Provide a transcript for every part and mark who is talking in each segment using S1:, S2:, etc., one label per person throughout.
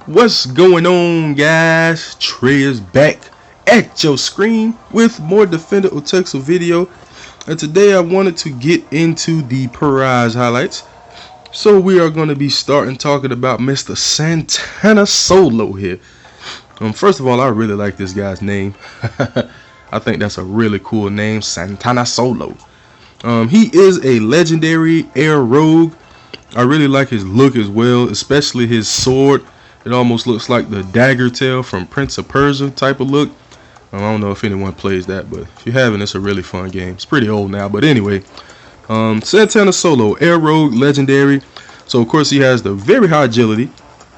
S1: What's going on, guys? Trey is back at your screen with more Defender or Texel video, and today I wanted to get into the prize highlights. So we are going to be starting talking about Mr. Santana Solo here. First of all, I really like this guy's name. I think that's a really cool name, Santana Solo. He is a legendary air rogue. I really like his look as well, especially his sword. It almost looks like the dagger tail from Prince of Persia type of look. I don't know if anyone plays that, but if you haven't, it's a really fun game. It's pretty old now, but anyway. Santana Solo, air rogue, legendary. So of course he has the very high agility,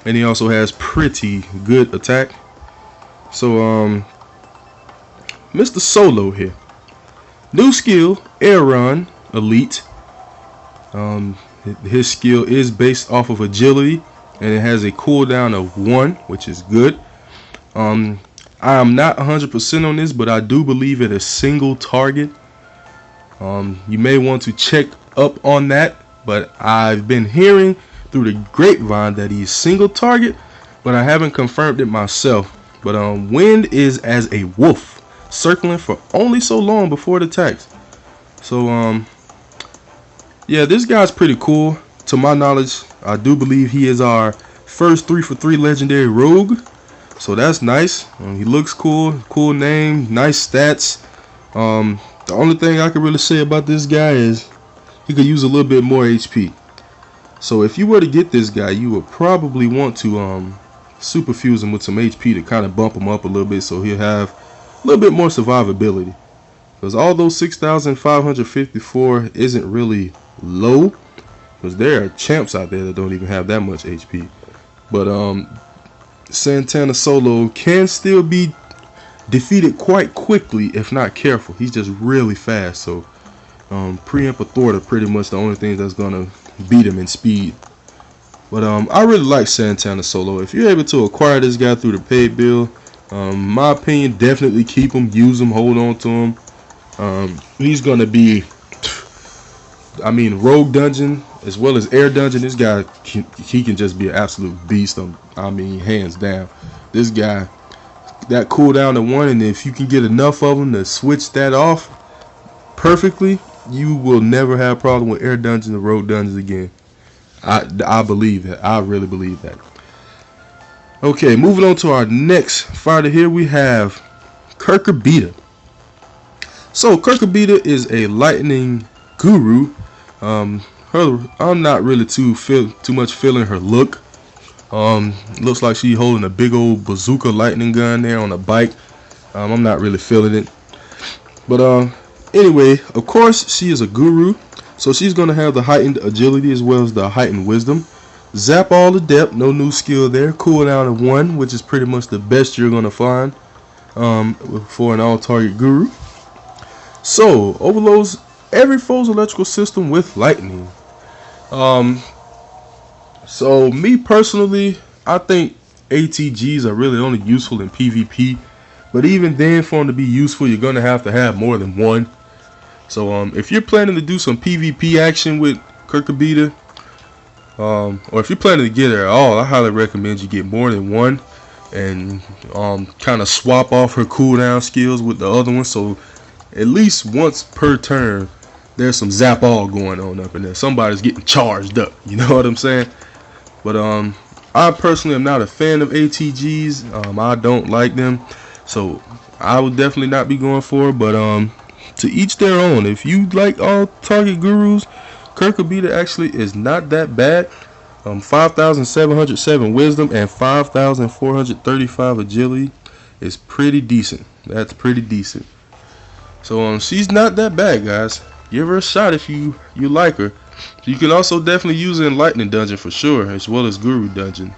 S1: and he also has pretty good attack. So Mr. Solo here. New skill, air run, elite. His skill is based off of agility, and it has a cooldown of 1, which is good. I am not 100% on this, but I do believe it is single target. You may want to check up on that, but I've been hearing through the grapevine that he's single target, but I haven't confirmed it myself. But wind is as a wolf, circling for only so long before it attacks. So yeah, this guy's pretty cool. To my knowledge, I do believe he is our first 3-for-3 legendary rogue. So that's nice. He looks cool. Cool name. Nice stats. The only thing I can really say about this guy is he could use a little bit more HP. So if you were to get this guy, you would probably want to super fuse him with some HP to kind of bump him up a little bit, so he'll have a little bit more survivability. Because although 6,554 isn't really low, because there are champs out there that don't even have that much HP, but Santana Solo can still be defeated quite quickly if not careful. He's just really fast, so preempt or thwart are pretty much the only things that's gonna beat him in speed. But I really like Santana Solo. If you're able to acquire this guy through the paid bill, my opinion, definitely keep him, use him, hold on to him. He's gonna be, I mean, rogue dungeon as well as air dungeon. This guy, he can just be an absolute beast. I mean, hands down. This guy, that cooldown to 1, and if you can get enough of them to switch that off perfectly, you will never have a problem with air dungeons or rogue dungeons again. I believe that. I really believe that. Okay, moving on to our next fighter here, we have Curcubita. So Curcubita is a lightning guru. I'm not really too much feeling her look. Looks like she's holding a big old bazooka lightning gun there on a bike. I'm not really feeling it. But anyway, of course she is a guru, so she's gonna have the heightened agility as well as the heightened wisdom. Zap all the depth, no new skill there. Cooldown of 1, which is pretty much the best you're gonna find for an all-target guru. So overloads every foe's electrical system with lightning. So me personally, I think ATGs are really only useful in PvP, but even then, for them to be useful, you're gonna have to have more than one. So if you're planning to do some PvP action with Curcubita, or if you're planning to get her at all, I highly recommend you get more than one and kind of swap off her cooldown skills with the other one, so at least once per turn there's some zap all going on up in there. Somebody's getting charged up, you know what I'm saying? But I personally am not a fan of ATGs. I don't like them, so I would definitely not be going for it. But to each their own. If you like all target gurus, Curcubita actually is not that bad. 5,707 wisdom and 5,435 agility is pretty decent. That's pretty decent. So she's not that bad, guys. Give her a shot if you like her. You can also definitely use her in Lightning Dungeon for sure, as well as Guru Dungeon.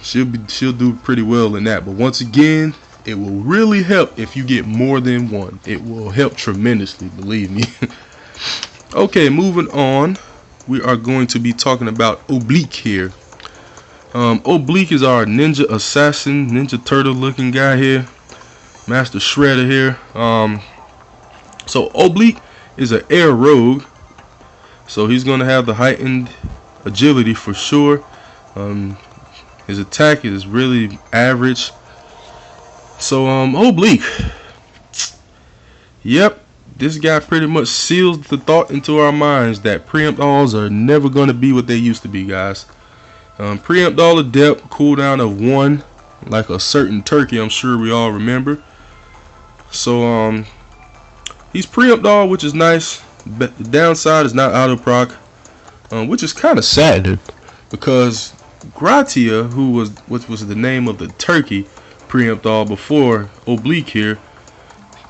S1: She'll do pretty well in that. But once again, it will really help if you get more than one. It will help tremendously, believe me. Okay, moving on. We are going to be talking about Oblique here. Oblique is our ninja assassin, ninja turtle looking guy here. Master Shredder here. So Oblique is an air rogue, so he's going to have the heightened agility for sure. His attack is really average. So Oblique. Yep, this guy pretty much seals the thought into our minds that preempt alls are never going to be what they used to be, guys. Preempt all adept, cooldown of 1, like a certain turkey, I'm sure we all remember. So he's preempt all, which is nice, but the downside is not auto proc, which is kind of sad because Gratia, which was the name of the turkey preempt all before Oblique here,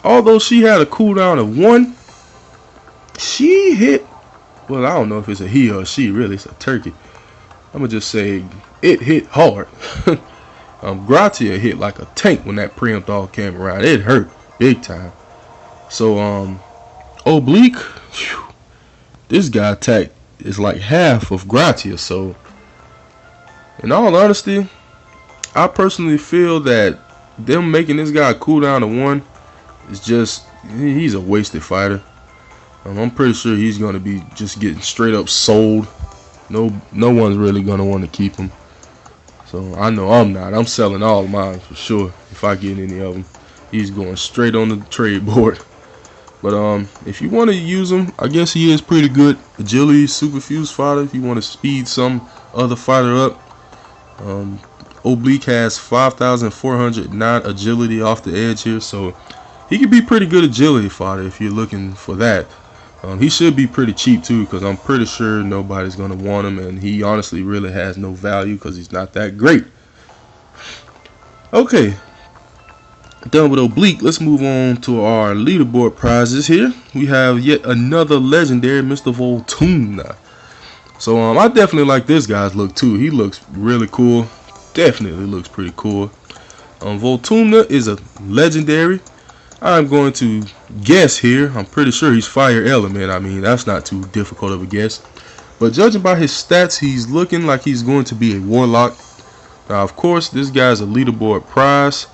S1: although she had a cooldown of 1, she hit, well, I don't know if it's a he or a she, really, it's a turkey. I'm gonna just say it hit hard. Gratia hit like a tank when that preempt all came around. It hurt big time. So Oblique, whew, this guy attack is like half of Gratia. So in all honesty, I personally feel that them making this guy cooldown to 1 is just, he's a wasted fighter. I'm pretty sure he's gonna be just getting straight up sold. No one's really gonna want to keep him. So I know I'm not. I'm selling all of mine for sure. If I get any of them, he's going straight on the trade board. But if you want to use him, I guess he is pretty good. Agility, superfuse fighter. If you want to speed some other fighter up, Oblique has 5,409 agility off the edge here, so he could be pretty good agility fighter if you're looking for that. He should be pretty cheap too, because I'm pretty sure nobody's going to want him, and he honestly really has no value because he's not that great. Okay, done with Oblique. Let's move on to our leaderboard prizes here. We have yet another legendary, Mr. Voltuna. So I definitely like this guy's look too. He looks really cool. Definitely looks pretty cool. Voltuna is a legendary. I'm going to guess here. I'm pretty sure he's fire element. I mean, that's not too difficult of a guess. But judging by his stats, he's looking like he's going to be a warlock. Now, of course, this guy's a leaderboard prize.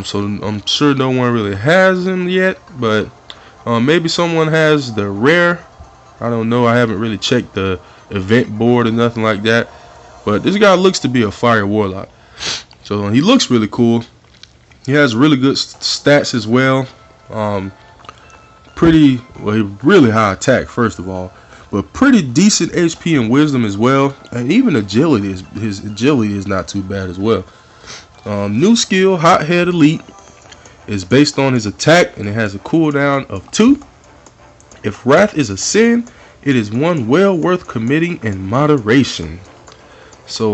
S1: So I'm sure no one really has him yet. But maybe someone has the rare. I don't know. I haven't really checked the event board or nothing like that. But this guy looks to be a fire warlock. So he looks really cool. He has really good stats as well. Really high attack first of all, but pretty decent HP and wisdom as well, and even agility. His agility is not too bad as well. New skill, Hothead Elite, is based on his attack, and it has a cooldown of 2. If wrath is a sin, it is one well worth committing in moderation. So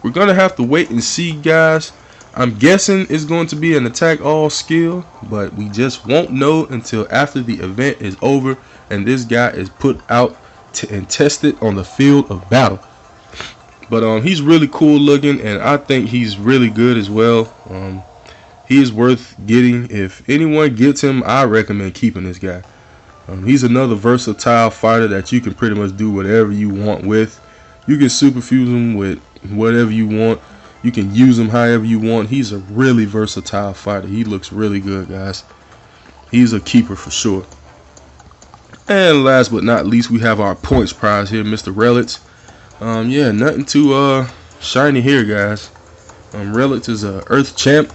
S1: we're gonna have to wait and see, guys. I'm guessing it's going to be an attack all skill, but we just won't know until after the event is over and this guy is put out and tested on the field of battle. But he's really cool looking, and I think he's really good as well. He is worth getting. If anyone gets him, I recommend keeping this guy. He's another versatile fighter that you can pretty much do whatever you want with. You can superfuse him with whatever you want. You can use him however you want. He's a really versatile fighter. He looks really good, guys. He's a keeper for sure. And last but not least, we have our points prize here, Mr. Relics. Yeah, nothing too shiny here, guys. Relics is a Earth champ.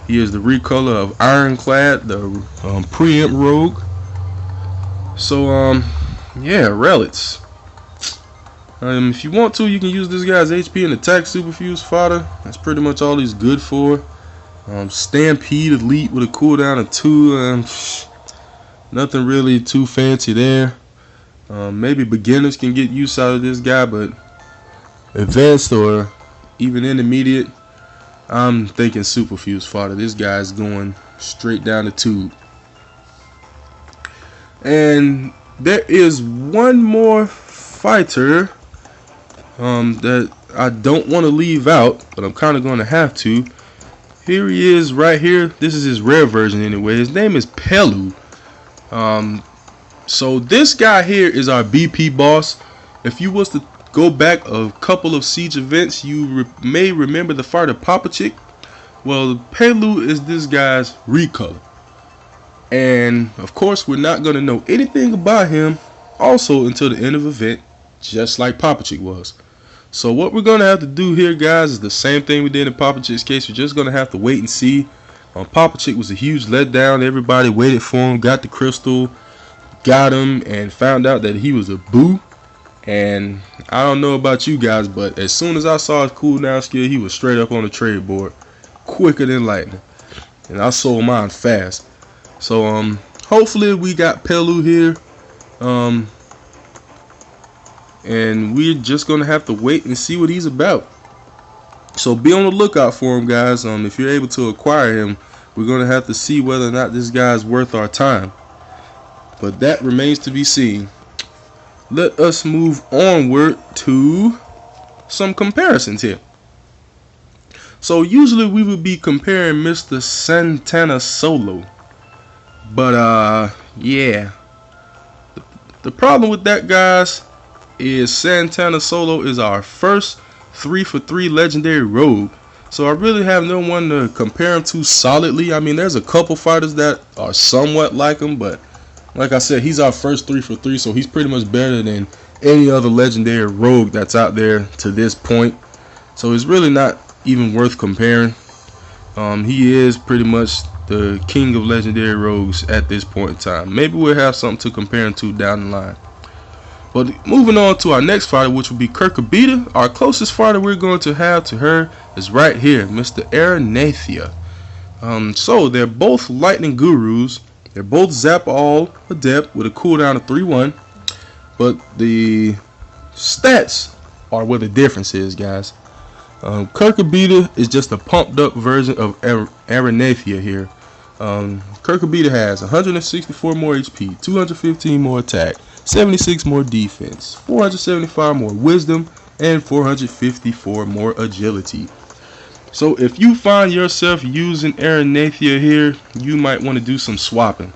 S1: He is the recolor of Ironclad, the preempt rogue. So yeah, Relics. If you want to, you can use this guy's HP and attack superfuse fodder. That's pretty much all he's good for. Stampede Elite with a cooldown of 2. Nothing really too fancy there. Maybe beginners can get use out of this guy, but advanced or even intermediate, I'm thinking superfuse fodder. This guy's going straight down the tube. And there is one more fighter that I don't want to leave out, but I'm kind of going to have to. Here he is right here. This is his rare version anyway. His name is Palu. So this guy here is our BP boss. If you was to go back a couple of siege events, you may remember the fighter Papachik. Well, Palu is this guy's recolor. And of course, we're not going to know anything about him also until the end of the event, just like Papachik was. So what we're gonna have to do here, guys, is the same thing we did in Papa Chick's case. We're just gonna have to wait and see. Papa Chick was a huge letdown. Everybody waited for him, got the crystal, got him, and found out that he was a boo. And I don't know about you guys, but as soon as I saw his cooldown skill, he was straight up on the trade board, quicker than lightning. And I sold mine fast. So hopefully we got Palu here. And we're just gonna have to wait and see what he's about. So be on the lookout for him, guys. If you're able to acquire him, we're gonna have to see whether or not this guy's worth our time. But that remains to be seen. Let us move onward to some comparisons here. So usually we would be comparing Mr. Santana Solo, but yeah, the problem with that, guys, is Santana Solo is our first 3-for-3 legendary rogue. So I really have no one to compare him to solidly. I mean, there's a couple fighters that are somewhat like him, but like I said, he's our first 3-for-3, so he's pretty much better than any other legendary rogue that's out there to this point. So it's really not even worth comparing. He is pretty much the king of legendary rogues at this point in time. Maybe we'll have something to compare him to down the line. But moving on to our next fighter, which will be Curcubita. Our closest fighter we're going to have to her is right here, Mr. Arenathia. So they're both lightning gurus. They're both zap all adept with a cooldown of 3-1. But the stats are where the difference is, guys. Curcubita is just a pumped up version of Arenathia here. Curcubita has 164 more HP, 215 more attack, 76 more defense, 475 more wisdom, and 454 more agility. So if you find yourself using Arenathia here, you might want to do some swapping,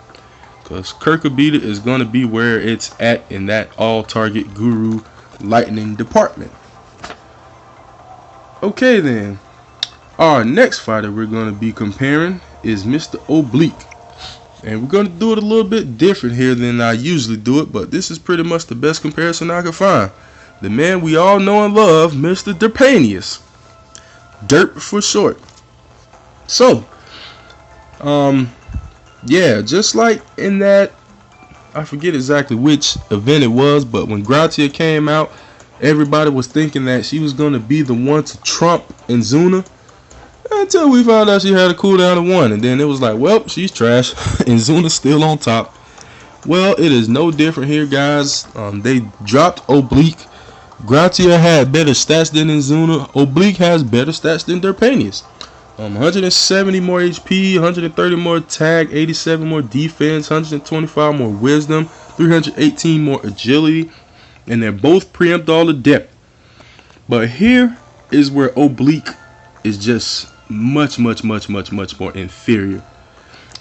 S1: because Curcubita is going to be where it's at in that all target guru lightning department. Okay then, our next fighter we're going to be comparing is Mr. Oblique. And we're going to do it a little bit different here than I usually do it, but this is pretty much the best comparison I could find. The man we all know and love, Mr. Derpanius. Derp for short. So, yeah, just like in that, I forget exactly which event it was, but when Gratia came out, everybody was thinking that she was going to be the one to trump Inzuna, until we found out she had a cooldown of 1, and then it was like, well, she's trash. Inzuna's still on top. Well, it is no different here, guys. They dropped Oblique. Gratia had better stats than Inzuna. Oblique has better stats than Derpanius. 170 more HP, 130 more attack, 87 more defense, 125 more wisdom, 318 more agility, and they're both preempt all adept. But here is where Oblique is just much more inferior.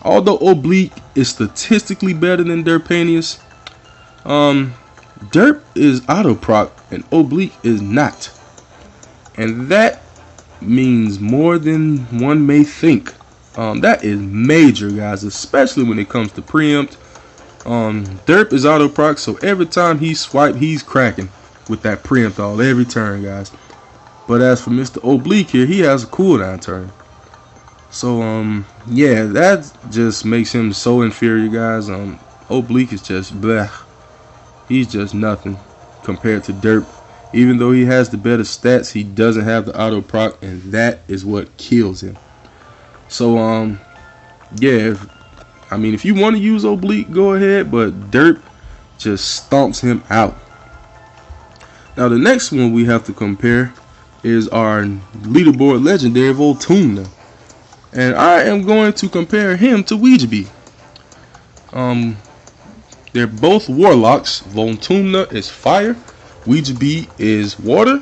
S1: Although Oblique is statistically better than Derpanius, Derp is auto proc and Oblique is not, and that means more than one may think. That is major, guys, especially when it comes to preempt. Derp is auto proc, so every time he swipe, he's cracking with that preempt all every turn, guys. But as for Mr. Oblique here, he has a cooldown turn. So yeah, that just makes him so inferior, guys. Oblique is just bleh. He's just nothing compared to Derp. Even though he has the better stats, he doesn't have the auto proc, and that is what kills him. So yeah, I mean, if you want to use Oblique, go ahead, but Derp just stomps him out. Now the next one we have to compare is our leaderboard legendary Voltumna, and I am going to compare him to Ouija. They're both warlocks. Voltumna is fire, Ouija is water,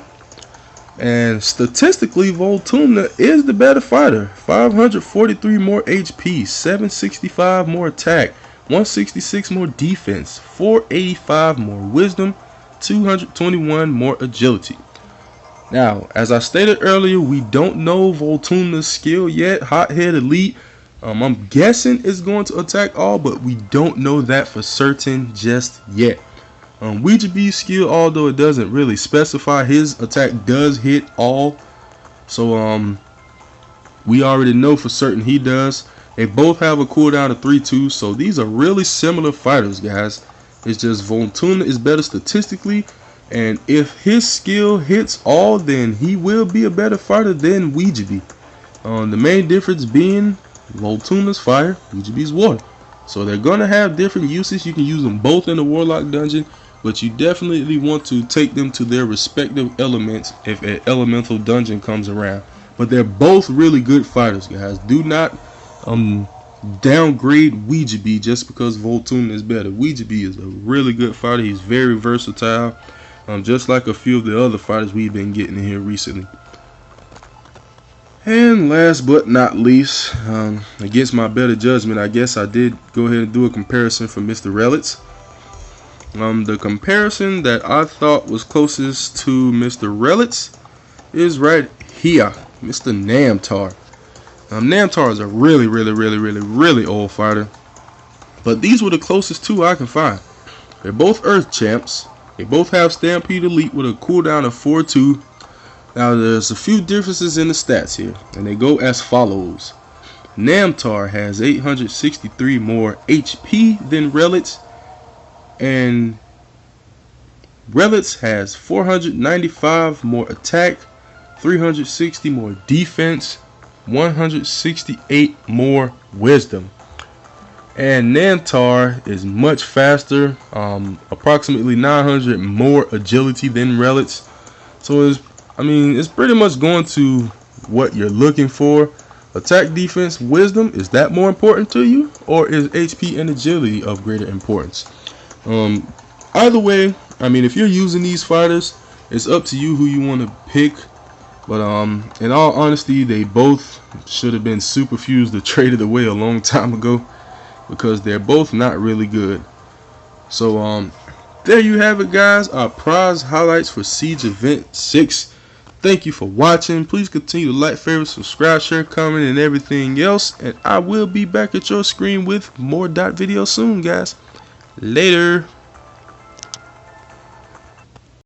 S1: and statistically Voltumna is the better fighter. 543 more HP, 765 more attack, 166 more defense, 485 more wisdom, 221 more agility. Now, as I stated earlier, we don't know Voltumna's skill yet. Hothead Elite, I'm guessing it's going to attack all, but we don't know that for certain just yet. Ouija Bee's skill, although it doesn't really specify, his attack does hit all. So we already know for certain he does. They both have a cooldown of 3-2, so these are really similar fighters, guys. It's just Voltuna is better statistically, and if his skill hits all, then he will be a better fighter than Ouija Bee. The main difference being Voltuna's fire, Ouija Bee's water. So they're gonna have different uses. You can use them both in the Warlock dungeon, but you definitely want to take them to their respective elements if an elemental dungeon comes around. But they're both really good fighters, guys. Do not downgrade Ouija Bee just because Voltuna is better. Ouija Bee is a really good fighter. He's very versatile, just like a few of the other fighters we've been getting in here recently. And last but not least, against my better judgment, I guess I did go ahead and do a comparison for Mr. Relics. The comparison that I thought was closest to Mr. Relics is right here, Mr. Namtar. Namtar is a really old fighter, but these were the closest two I can find. They're both Earth champs. They both have Stampede Elite with a cooldown of 4-2. Now there's a few differences in the stats here, and they go as follows. Namtar has 863 more HP than Relics, and Relics has 495 more attack, 360 more defense, 168 more wisdom. And Namtar is much faster, approximately 900 more agility than Relics. So it's pretty much going to what you're looking for. Attack, defense, wisdom, is that more important to you, or is HP and agility of greater importance? Either way, if you're using these fighters, it's up to you who you want to pick. But in all honesty, they both should have been super fused or traded away a long time ago, because they're both not really good. So there you have it, guys, our prize highlights for Siege Event 6. Thank you for watching. Please continue to like, favorite, subscribe, share, comment, and everything else. And I will be back at your screen with more dot videos soon, guys. Later.